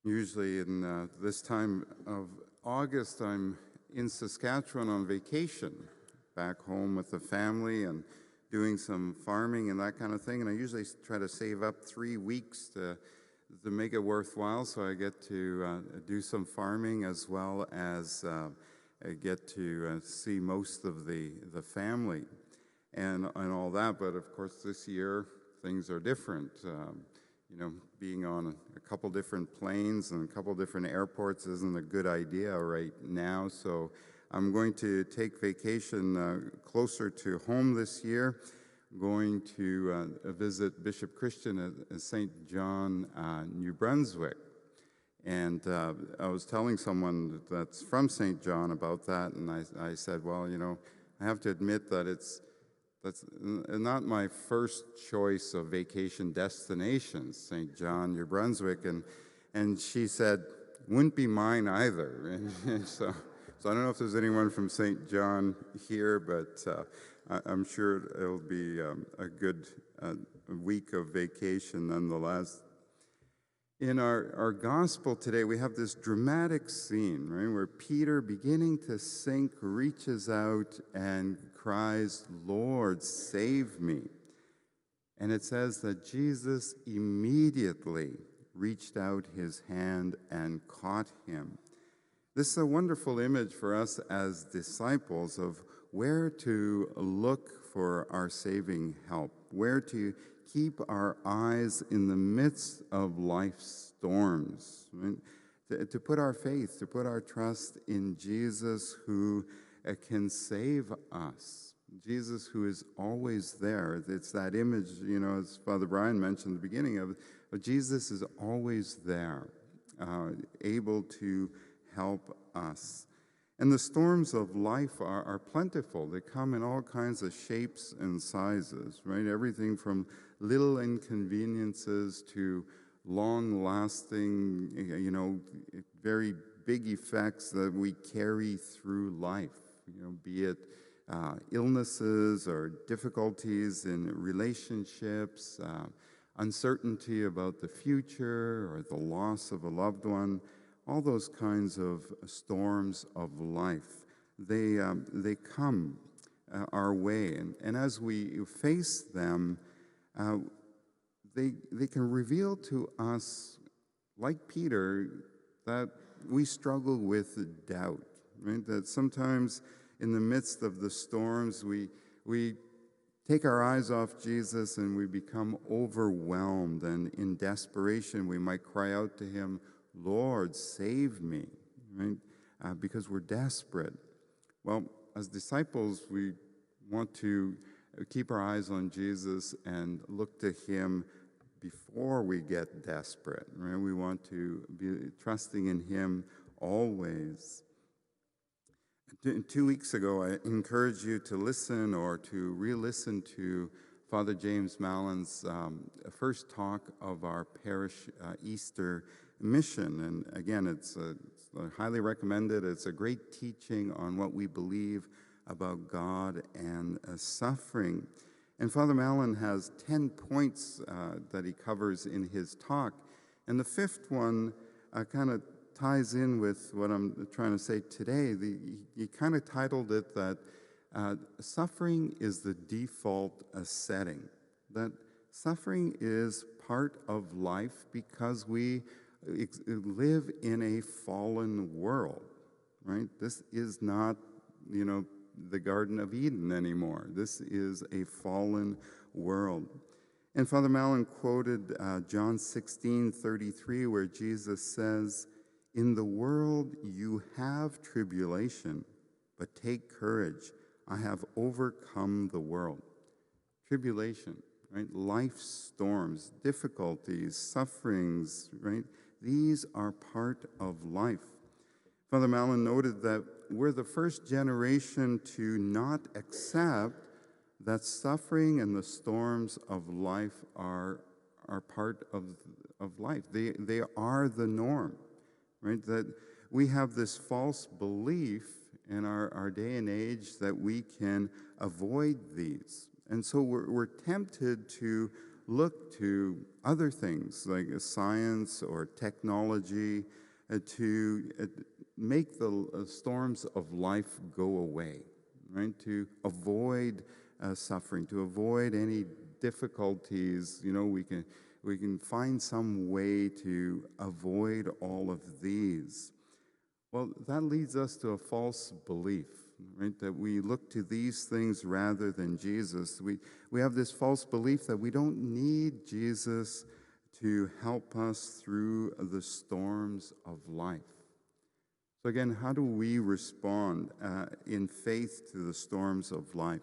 Usually in this time of August, I'm in Saskatchewan on vacation, back home with the family and doing some farming and that kind of thing. And I usually try to save up 3 weeks to make it worthwhile, so I get to do some farming as well as I get to see most of the family and all that. But of course, this year things are different. Being on a couple different planes and a couple different airports isn't a good idea right now. So I'm going to take vacation closer to home this year, going to visit Bishop Christian at St. John, New Brunswick. And I was telling someone that's from St. John about that, and I said, well, I have to admit that that's not my first choice of vacation destinations, St. John, New Brunswick, and she said, wouldn't be mine either. And so I don't know if there's anyone from St. John here, but I'm sure it'll be a good week of vacation nonetheless. In our gospel today, we have this dramatic scene, right, where Peter, beginning to sink, reaches out and cries, "Lord, save me." And it says that Jesus immediately reached out his hand and caught him. This is a wonderful image for us as disciples of where to look for our saving help, where to keep our eyes in the midst of life's storms, right? To put our faith, to put our trust in Jesus who can save us, Jesus who is always there. It's that image, as Father Brian mentioned at the beginning of Jesus is always there, able to help us. And the storms of life are plentiful. They come in all kinds of shapes and sizes, right? Everything from little inconveniences to long-lasting, very big effects that we carry through life, be it illnesses or difficulties in relationships, uncertainty about the future or the loss of a loved one. All those kinds of storms of life, they come our way, and as we face them, they can reveal to us, like Peter, that we struggle with doubt, right? That sometimes in the midst of the storms, we take our eyes off Jesus and we become overwhelmed, and in desperation we might cry out to him, "Lord, save me," right? Because we're desperate. Well, as disciples, we want to keep our eyes on Jesus and look to him before we get desperate, right? We want to be trusting in him always. 2 weeks ago, I encouraged you to listen or to re-listen to Father James Mallon's first talk of our parish Easter mission. And again, it's highly recommended. It's a great teaching on what we believe about God and suffering. And Father Mallon has 10 points that he covers in his talk. And the fifth one kind of ties in with what I'm trying to say today. He kind of titled it that suffering is the default setting. That suffering is part of life because we live in a fallen world, right? This is not, the Garden of Eden anymore. This is a fallen world. And Father Mallon quoted John 16:33, where Jesus says, "In the world you have tribulation, but take courage. I have overcome the world." Tribulation, right? Life storms, difficulties, sufferings, right? These are part of life. Father Mallon noted that we're the first generation to not accept that suffering and the storms of life are part of life. They are the norm, right? That we have this false belief in our day and age that we can avoid these. And so we're tempted to look to other things like science or technology to make the storms of life go away, right? To avoid suffering, to avoid any difficulties. We can find some way to avoid all of these. Well, that leads us to a false belief, right? That we look to these things rather than Jesus. We have this false belief that we don't need Jesus to help us through the storms of life. So again, how do we respond in faith to the storms of life?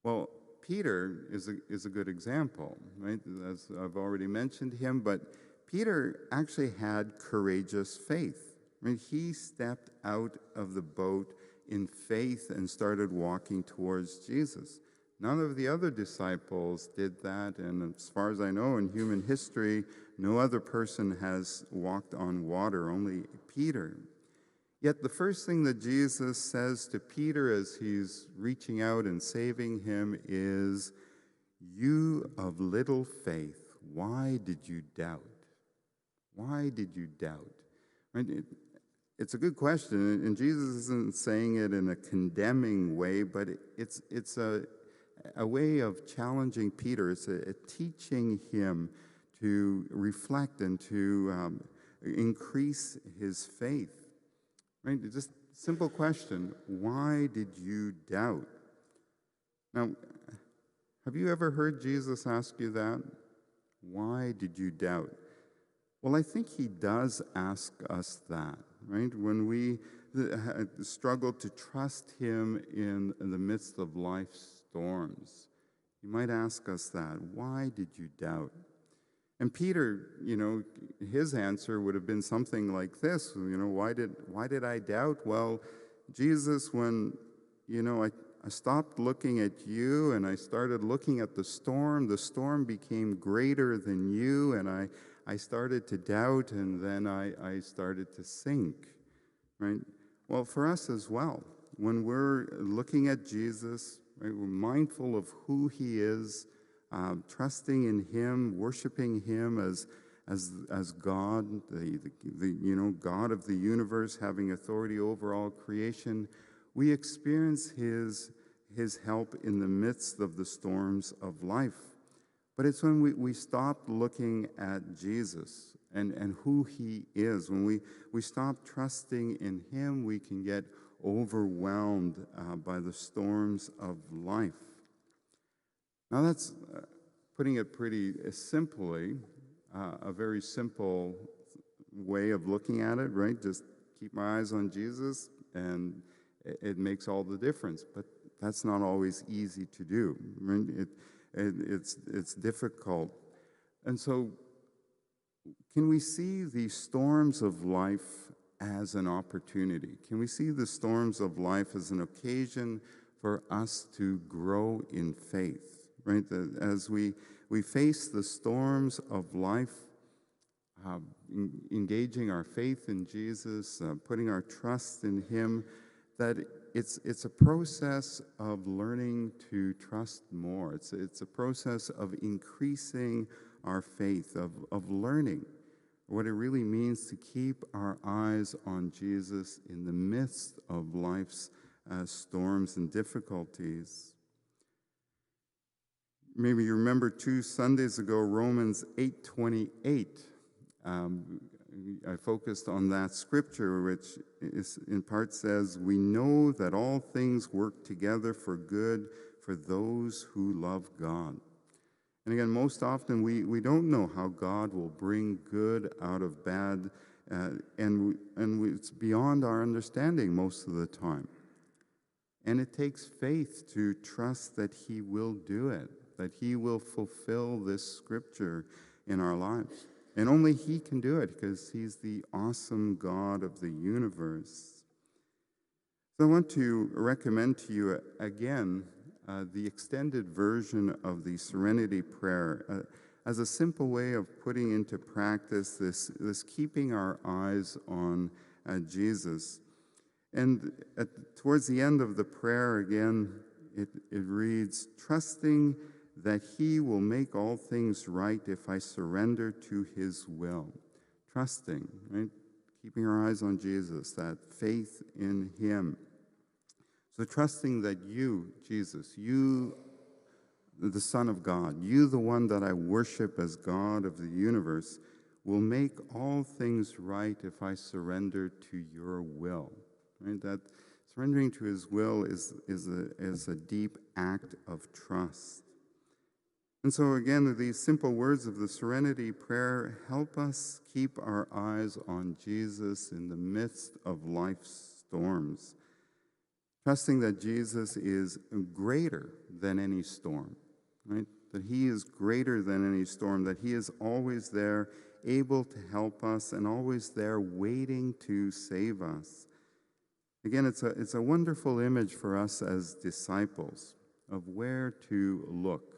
Well, Peter is a good example, right? As I've already mentioned him, but Peter actually had courageous faith. I mean, he stepped out of the boat in faith and started walking towards Jesus. None of the other disciples did that, and as far as I know, in human history, no other person has walked on water, only Peter. Yet the first thing that Jesus says to Peter as he's reaching out and saving him is, "You of little faith, why did you doubt?" Why did you doubt? Right? It's a good question, and Jesus isn't saying it in a condemning way, but it's a way of challenging Peter. It's a teaching him to reflect and to increase his faith. Right? Just simple question: why did you doubt? Now, have you ever heard Jesus ask you that? Why did you doubt? Well, I think he does ask us that, right? When we struggle to trust him in the midst of life's storms, he might ask us that. Why did you doubt? And Peter, his answer would have been something like this. Why did I doubt? Well, Jesus, when, I stopped looking at you and I started looking at the storm became greater than you, and I started to doubt, and then I started to sink, right? Well, for us as well, when we're looking at Jesus, right, we're mindful of who he is, trusting in him, worshiping him as God, the God of the universe, having authority over all creation. We experience his help in the midst of the storms of life. But it's when we stop looking at Jesus and who he is, when we stop trusting in him, we can get overwhelmed by the storms of life. Now that's putting it pretty simply, a very simple way of looking at it, right? Just keep my eyes on Jesus and it makes all the difference. But that's not always easy to do, right? It's difficult. And so can we see the storms of life as an opportunity? Can we see the storms of life as an occasion for us to grow in faith, right? As we face the storms of life, engaging our faith in Jesus, putting our trust in him, that it's a process of learning to trust more. It's a process of increasing our faith, of learning what it really means to keep our eyes on Jesus in the midst of life's storms and difficulties. Maybe you remember 2 Sundays ago, Romans 8:28. I focused on that scripture, which is, in part says, "We know that all things work together for good for those who love God." And again, most often we don't know how God will bring good out of bad, and it's beyond our understanding most of the time. And it takes faith to trust that he will do it, that he will fulfill this scripture in our lives. And only he can do it because he's the awesome God of the universe. So I want to recommend to you again the extended version of the Serenity Prayer as a simple way of putting into practice this keeping our eyes on Jesus. And towards the end of the prayer, again, it reads, "Trusting that he will make all things right if I surrender to his will. Trusting, right? Keeping our eyes on Jesus, that faith in him. So trusting that you, Jesus, you, the Son of God, you, the one that I worship as God of the universe, will make all things right if I surrender to your will. Right? That surrendering to his will is a deep act of trust. And so again, these simple words of the Serenity Prayer help us keep our eyes on Jesus in the midst of life's storms, trusting that Jesus is greater than any storm, right? That he is greater than any storm, that he is always there, able to help us, and always there waiting to save us. Again, it's a wonderful image for us as disciples of where to look,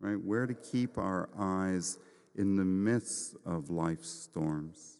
right? Where to keep our eyes in the midst of life's storms.